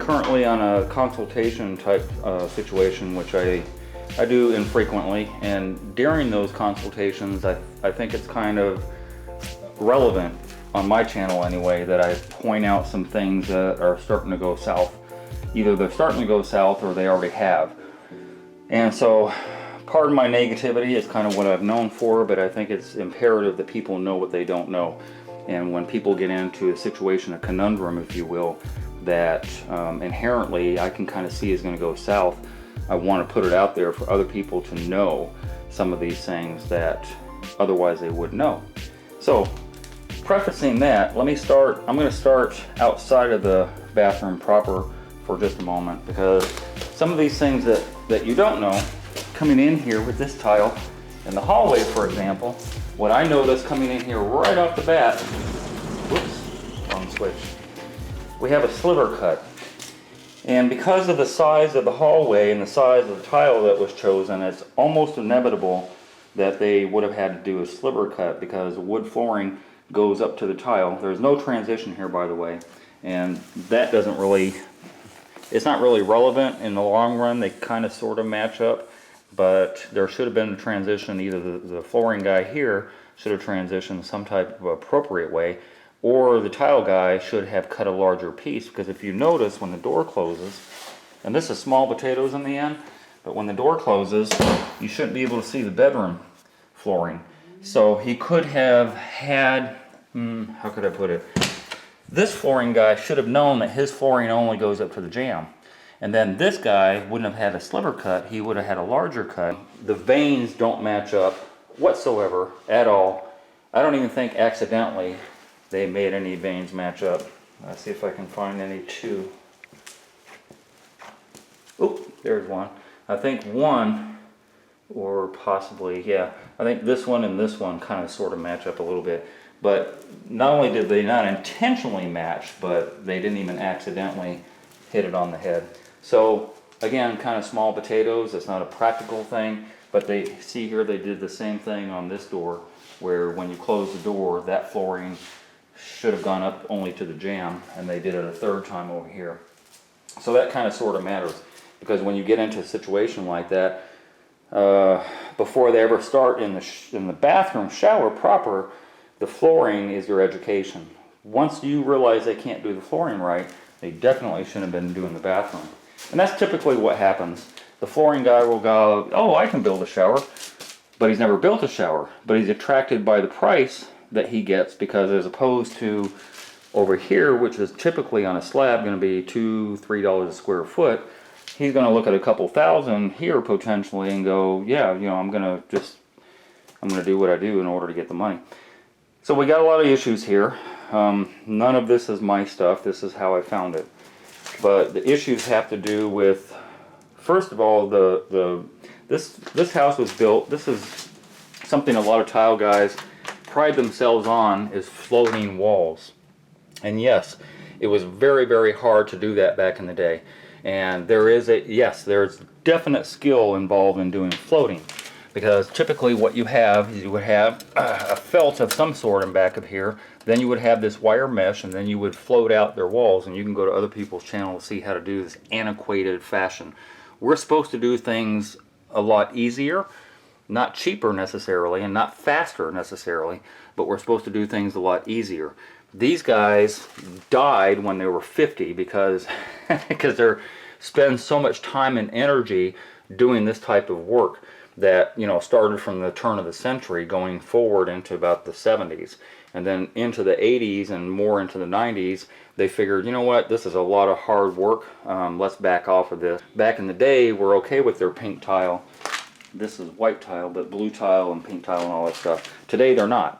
currently on a consultation type situation, which I do infrequently, and during those consultations I think it's kind of relevant on my channel anyway that I point out some things that are starting to go south. Either they're starting to go south or they already have. And so pardon my negativity, it's kind of what I've known for, but I think it's imperative that people know what they don't know. And when people get into a situation, a conundrum if you will, that inherently I can kind of see is going to go south, I want to put it out there for other people to know some of these things that otherwise they wouldn't know. So prefacing that, I'm going to start outside of the bathroom proper for just a moment, because some of these things that you don't know, coming in here with this tile in the hallway for example, what I noticed coming in here right off the bat, whoops, wrong switch, we have a sliver cut. And because of the size of the hallway and the size of the tile that was chosen, it's almost inevitable that they would have had to do a sliver cut, because wood flooring goes up to the tile. There's no transition here, by the way, and that doesn't really, it's not really relevant in the long run. They kind of sort of match up, but there should have been a transition. Either the flooring guy here should have transitioned some type of appropriate way, or the tile guy should have cut a larger piece, because if you notice when the door closes, and this is small potatoes in the end, but when the door closes, you shouldn't be able to see the bedroom flooring. So he could have had, how could I put it? This flooring guy should have known that his flooring only goes up to the jamb. And then this guy wouldn't have had a sliver cut, he would have had a larger cut. The veins don't match up whatsoever at all. I don't even think accidentally they made any veins match up. Let's see if I can find any two. Oop, there's one. I think one, or possibly, yeah, I think this one and this one kind of sort of match up a little bit. But not only did they not intentionally match, but they didn't even accidentally hit it on the head. So again, kind of small potatoes. It's not a practical thing, but they see here they did the same thing on this door, where when you close the door, that flooring should have gone up only to the jamb, and they did it a third time over here. So that kind of sort of matters, because when you get into a situation like that, before they ever start in the bathroom shower proper, the flooring is your education. Once you realize they can't do the flooring right, they definitely shouldn't have been doing the bathroom. And that's typically what happens. The flooring guy will go, oh, I can build a shower, but he's never built a shower. But he's attracted by the price that he gets, because as opposed to over here, which is typically on a slab going to be $2-3 a square foot, he's going to look at a couple thousand here potentially and go, yeah, you know, I'm going to do what I do in order to get the money. So we got a lot of issues here. None of this is my stuff. This is how I found it. But the issues have to do with, first of all, this house was built. This is something a lot of tile guys pride themselves on, is floating walls. And yes, it was very, very hard to do that back in the day. And there's definite skill involved in doing floating, because typically what you have is you would have a felt of some sort in back of here, then you would have this wire mesh, and then you would float out their walls. And you can go to other people's channel to see how to do this antiquated fashion. We're supposed to do things a lot easier, not cheaper necessarily, and not faster necessarily, but we're supposed to do things a lot easier. These guys died when they were 50 because they spend so much time and energy doing this type of work that, you know, started from the turn of the century going forward into about the 70s, and then into the 80s and more into the 90s. They figured, you know what, this is a lot of hard work, let's back off of this. Back in the day, we're okay with their pink tile. This is white tile, but blue tile and pink tile and all that stuff. Today they're not.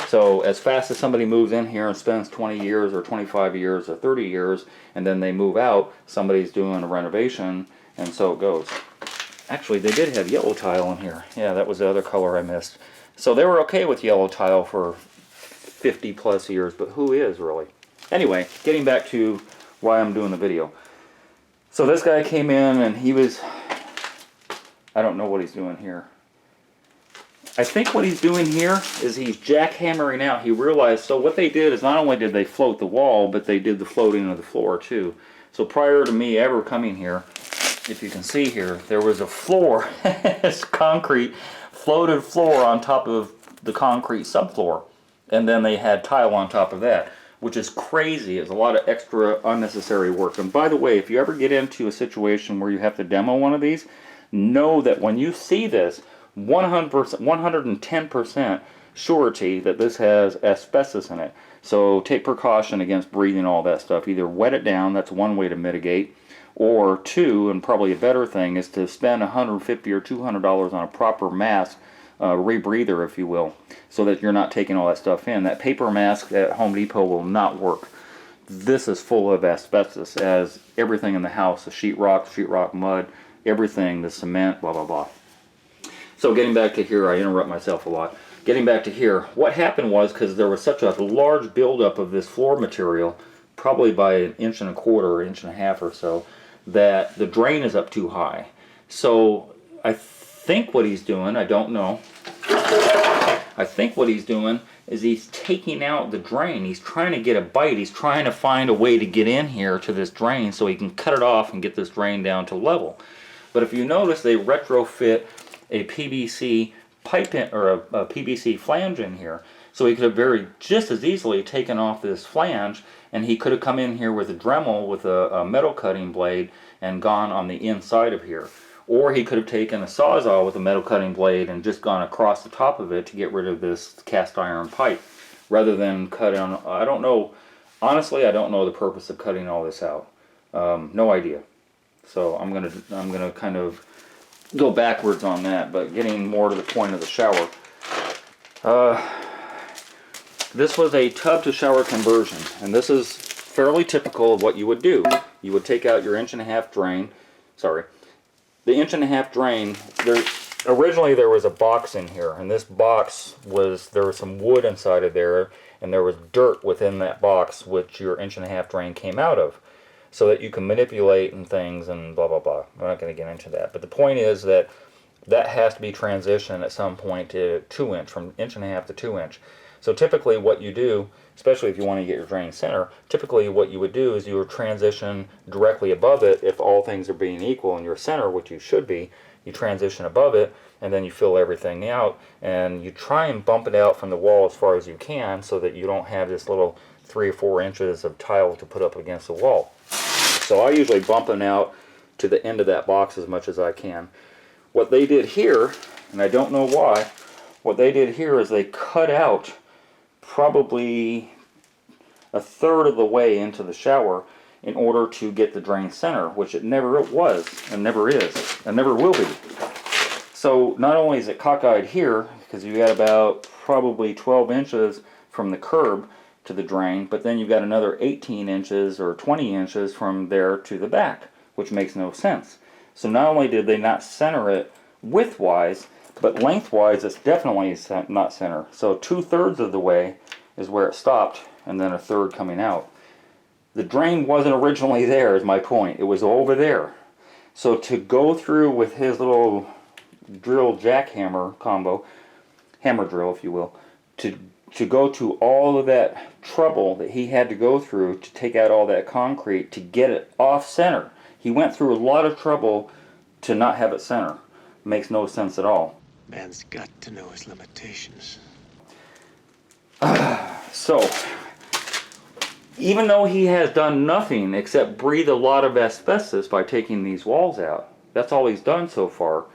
So as fast as somebody moves in here and spends 20 years or 25 years or 30 years, and then they move out, somebody's doing a renovation, and so it goes. Actually, they did have yellow tile in here. Yeah, that was the other color I missed. So they were okay with yellow tile for 50 plus years, but who is really? Anyway, getting back to why I'm doing the video. So this guy came in and he was, I don't know what he's doing here. I think what he's doing here is he's jackhammering out. He realized, so what they did is not only did they float the wall, but they did the floating of the floor too. So prior to me ever coming here, if you can see here, there was a floor, it's concrete, floated floor on top of the concrete subfloor. And then they had tile on top of that, which is crazy. It's a lot of extra unnecessary work. And by the way, if you ever get into a situation where you have to demo one of these, know that when you see this, 100%, 110% surety that this has asbestos in it. So take precaution against breathing all that stuff. Either wet it down, that's one way to mitigate, or two, and probably a better thing, is to spend $150 or $200 on a proper mask, rebreather if you will, so that you're not taking all that stuff in. That paper mask at Home Depot will not work. This is full of asbestos, as everything in the house, the sheetrock, mud, everything, the cement, blah, blah, blah. So getting back to here, I interrupt myself a lot. Getting back to here, what happened was, because there was such a large buildup of this floor material, probably by 1.25 inches or 1.5 inches or so, that the drain is up too high. So I think what he's doing, I don't know, I think what he's doing is he's taking out the drain. He's trying to get a bite. He's trying to find a way to get in here to this drain so he can cut it off and get this drain down to level. But if you notice, they retrofit a PVC pipe in, or a PVC flange in here. So he could have just as easily taken off this flange, and he could have come in here with a Dremel with a metal cutting blade and gone on the inside of here. Or he could have taken a Sawzall with a metal cutting blade and just gone across the top of it to get rid of this cast iron pipe, rather than cut on. I don't know, honestly, I don't know the purpose of cutting all this out. No idea. So I'm gonna kind of go backwards on that, but getting more to the point of the shower. This was a tub to shower conversion, and this is fairly typical of what you would do. You would take out your 1.5 inch drain, sorry, the 1.5 inch drain. Originally there was a box in here, and this box there was some wood inside of there, and there was dirt within that box which your 1.5 inch drain came out of, so that you can manipulate and things and blah blah blah. I'm not going to get into that, but the point is that has to be transitioned at some point to 2 inch, from 1.5 inch to 2 inch. So typically what you do, especially if you want to get your drain center, typically what you would do is you would transition directly above it. If all things are being equal in your center, which you should be, you transition above it, and then you fill everything out, and you try and bump it out from the wall as far as you can, so that you don't have this little 3 or 4 inches of tile to put up against the wall. So I usually bump it out to the end of that box as much as I can. What they did here, and I don't know why, what they did here is they cut out probably 1/3 of the way into the shower in order to get the drain center, which it never was, and never is, and never will be. So not only is it cockeyed here, because you got about probably 12 inches from the curb to the drain, but then you've got another 18 inches or 20 inches from there to the back, which makes no sense. So not only did they not center it widthwise, but lengthwise it's definitely not center. So 2/3 of the way is where it stopped, and then 1/3 coming out. The drain wasn't originally there, is my point. It was over there. So to go through with his little drill jackhammer combo, hammer drill if you will, to go to all of that trouble that he had to go through to take out all that concrete to get it off center. He went through a lot of trouble to not have it center. Makes no sense at all. Man's got to know his limitations. So, even though he has done nothing except breathe a lot of asbestos by taking these walls out, that's all he's done so far,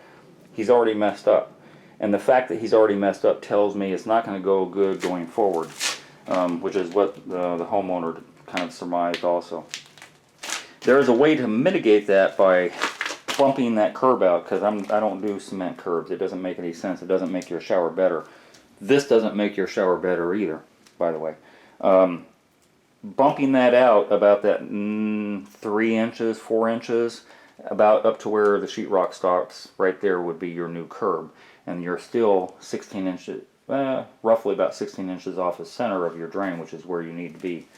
he's already messed up. And the fact that he's already messed up tells me it's not going to go good going forward, which is what the homeowner kind of surmised also. There is a way to mitigate that by bumping that curb out, because I don't do cement curbs. It doesn't make any sense. It doesn't make your shower better. This doesn't make your shower better either, by the way. Bumping that out about that 3 inches, 4 inches, about up to where the sheetrock stops, right there would be your new curb. And you're still 16 inches, roughly about 16 inches off the center of your drain, which is where you need to be.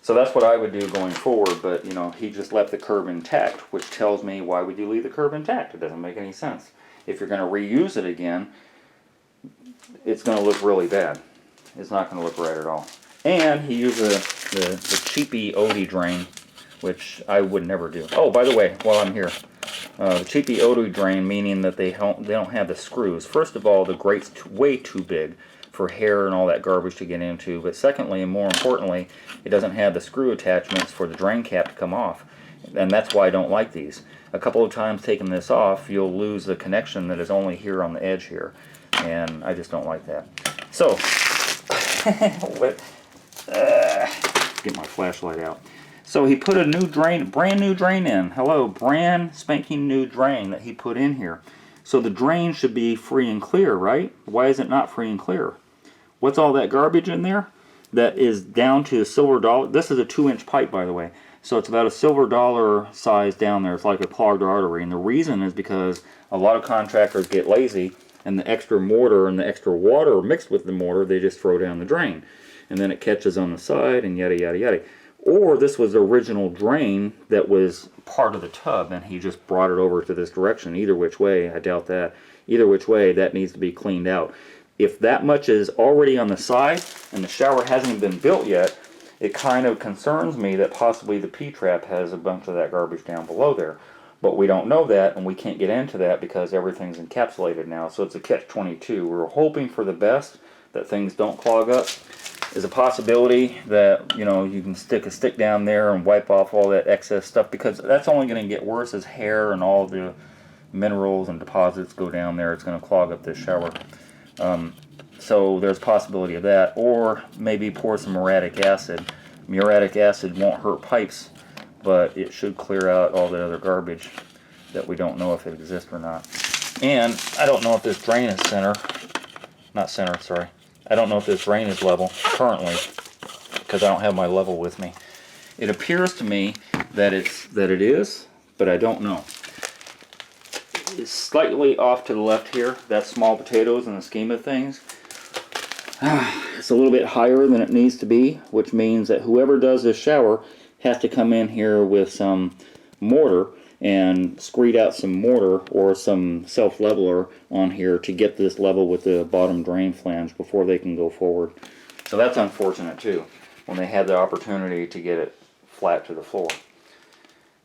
So that's what I would do going forward, but you know, he just left the curb intact, which tells me, why would you leave the curb intact? It doesn't make any sense. If you're going to reuse it again, it's going to look really bad. It's not going to look right at all. And he used the cheapy Odie drain, which I would never do. Oh, by the way, while I'm here, the cheapy Odoo drain, meaning that they don't have the screws. First of all, the grate's way too big for hair and all that garbage to get into. But secondly, and more importantly, it doesn't have the screw attachments for the drain cap to come off. And that's why I don't like these. A couple of times taking this off, you'll lose the connection that is only here on the edge here. And I just don't like that. So, get my flashlight out. So he put a new drain, brand new drain in. Hello, brand spanking new drain that he put in here. So the drain should be free and clear, right? Why is it not free and clear? What's all that garbage in there? That is down to a silver dollar. This is a 2-inch pipe, by the way. So it's about a silver dollar size down there. It's like a clogged artery. And the reason is because a lot of contractors get lazy, and the extra mortar and the extra water mixed with the mortar, they just throw down the drain. And then it catches on the side and yada, yada, yada. Or this was the original drain that was part of the tub, and he just brought it over to this direction. Either which way, I doubt that. Either which way, that needs to be cleaned out. If that much is already on the side and the shower hasn't been built yet, it kind of concerns me that possibly the P-trap has a bunch of that garbage down below there. But we don't know that, and we can't get into that because everything's encapsulated now. So it's a catch-22. We're hoping for the best, that things don't clog up. There's a possibility that, you know, you can stick a stick down there and wipe off all that excess stuff, because that's only going to get worse as hair and all the minerals and deposits go down there. It's going to clog up this shower. So there's a possibility of that. Or maybe pour some muriatic acid. Muriatic acid won't hurt pipes, but it should clear out all the other garbage that we don't know if it exists or not. And I don't know if this drain is I don't know if this drain is level currently, because I don't have my level with me. It appears to me that it is, but I don't know. It's slightly off to the left here. That's small potatoes in the scheme of things. It's a little bit higher than it needs to be, which means that whoever does this shower has to come in here with some mortar and screed out some mortar or some self-leveler on here to get this level with the bottom drain flange before they can go forward. So that's unfortunate too, when they had the opportunity to get it flat to the floor.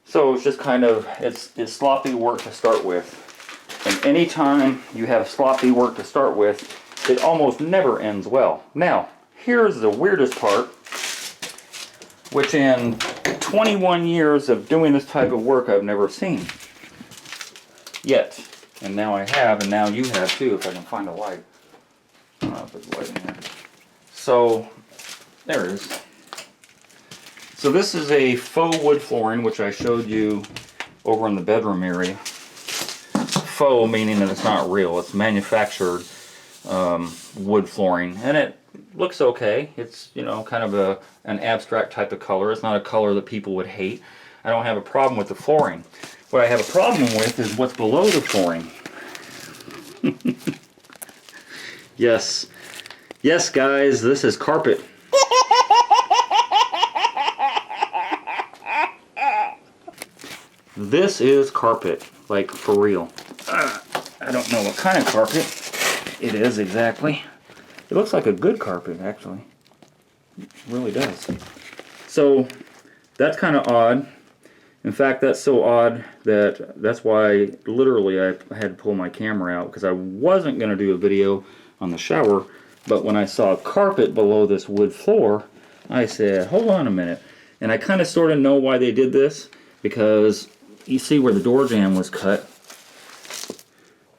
So it's just kind of, it's sloppy work to start with. And anytime you have sloppy work to start with, it almost never ends well. Now, here's the weirdest part, which in 21 years of doing this type of work I've never seen yet. And now I have, and now you have too, if I can find a light. I don't know if there's light in here. So, there it is. So this is a faux wood flooring, which I showed you over in the bedroom area. Faux meaning that it's not real, it's manufactured wood flooring, and it looks okay. It's, you know, kind of an abstract type of color. It's not a color that people would hate. I don't have a problem with the flooring. What I have a problem with is what's below the flooring. Yes, guys, this is carpet. This is carpet, like for real. I don't know what kind of carpet it is exactly. It looks like a good carpet, actually. It really does. So that's kind of odd. In fact, that's so odd that's why literally I had to pull my camera out, because I wasn't going to do a video on the shower, but when I saw carpet below this wood floor, I said, hold on a minute. And I kind of sort of know why they did this, because you see where the door jamb was cut.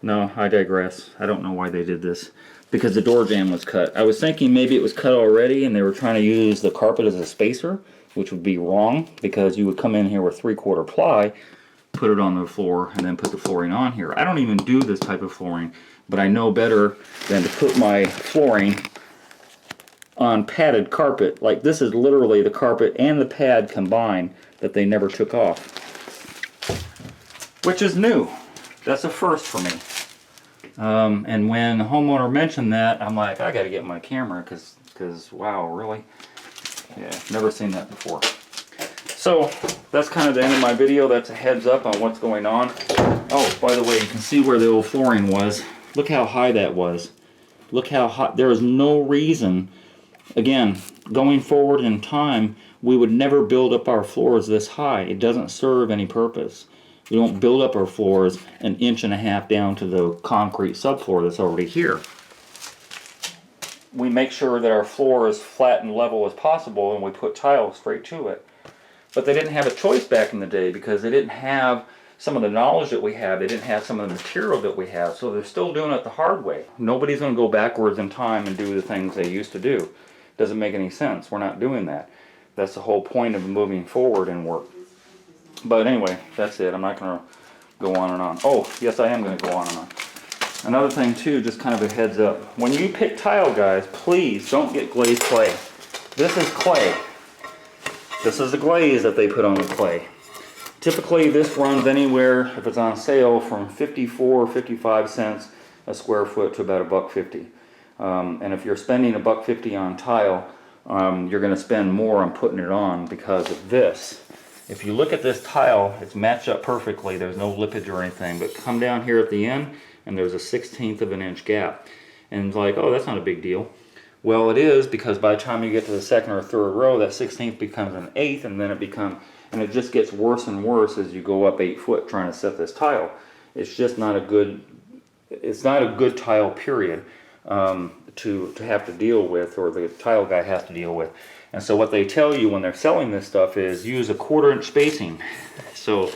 No, I digress. I don't know why they did this. Because the door jamb was cut. I was thinking maybe it was cut already and they were trying to use the carpet as a spacer, which would be wrong, because you would come in here with 3/4 ply, put it on the floor, and then put the flooring on here. I don't even do this type of flooring, but I know better than to put my flooring on padded carpet. Like, this is literally the carpet and the pad combined that they never took off. Which is new. That's a first for me. And when the homeowner mentioned that, I'm like, I gotta get my camera, because wow, really? Yeah, never seen that before. So, that's kind of the end of my video. That's a heads up on what's going on. Oh, by the way, you can see where the old flooring was. Look how high that was. Look how high. There is no reason again, going forward in time, we would never build up our floors this high. It doesn't serve any purpose. We don't build up our floors an inch and a half down to the concrete subfloor that's already here. We make sure that our floor is flat and level as possible, and we put tile straight to it. But they didn't have a choice back in the day because they didn't have some of the knowledge that we have. They didn't have some of the material that we have, so they're still doing it the hard way. Nobody's going to go backwards in time and do the things they used to do. Doesn't make any sense. We're not doing that. That's the whole point of moving forward in work. But anyway, that's it. I'm not going to go on and on. Oh, yes, I am going to go on and on. Another thing too, just kind of a heads up. When you pick tile, guys, please don't get glazed clay. This is clay. This is the glaze that they put on the clay. Typically this runs anywhere, if it's on sale, from 54 or 55 cents a square foot to about $1.50. And if you're spending $1.50 on tile, you're going to spend more on putting it on because of this. If you look at this tile, it's matched up perfectly. There's no lippage or anything. But come down here at the end, and there's a 1/16 of an inch gap. And it's like, oh, that's not a big deal. Well, it is, because by the time you get to the second or third row, that 1/16 becomes an eighth, and then it just gets worse and worse as you go up 8 foot trying to set this tile. It's just not a good, it's not a good tile, period, to have to deal with, or the tile guy has to deal with. And so what they tell you when they're selling this stuff is use a 1/4 inch spacing. So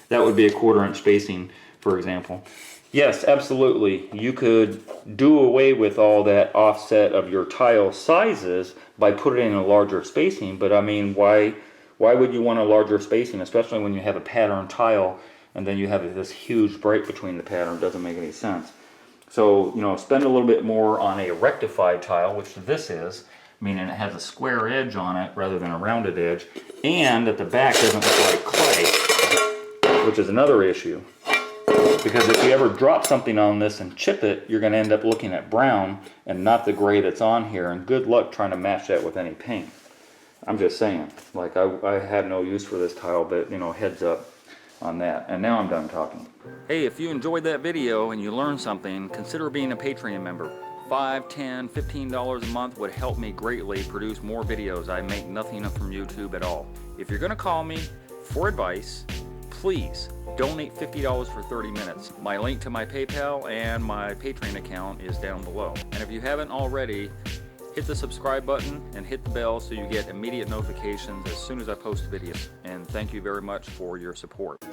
that would be a 1/4 inch spacing, for example. Yes, absolutely. You could do away with all that offset of your tile sizes by putting in a larger spacing, but I mean, why would you want a larger spacing, especially when you have a pattern tile and then you have this huge break between the pattern? It doesn't make any sense. So, you know, spend a little bit more on a rectified tile, which this is, meaning it has a square edge on it rather than a rounded edge, and at the back doesn't look like clay, which is another issue. Because if you ever drop something on this and chip it, you're going to end up looking at brown and not the gray that's on here, and good luck trying to match that with any paint. I'm just saying, like, I had no use for this tile, but, you know, heads up on that. And now I'm done talking. Hey, if you enjoyed that video and you learned something, consider being a Patreon member. $5, $10, $15 a month would help me greatly produce more videos. I make nothing from YouTube at all. If you're going to call me for advice, please donate $50 for 30 minutes. My link to my PayPal and my Patreon account is down below. And if you haven't already, hit the subscribe button and hit the bell so you get immediate notifications as soon as I post videos. And thank you very much for your support.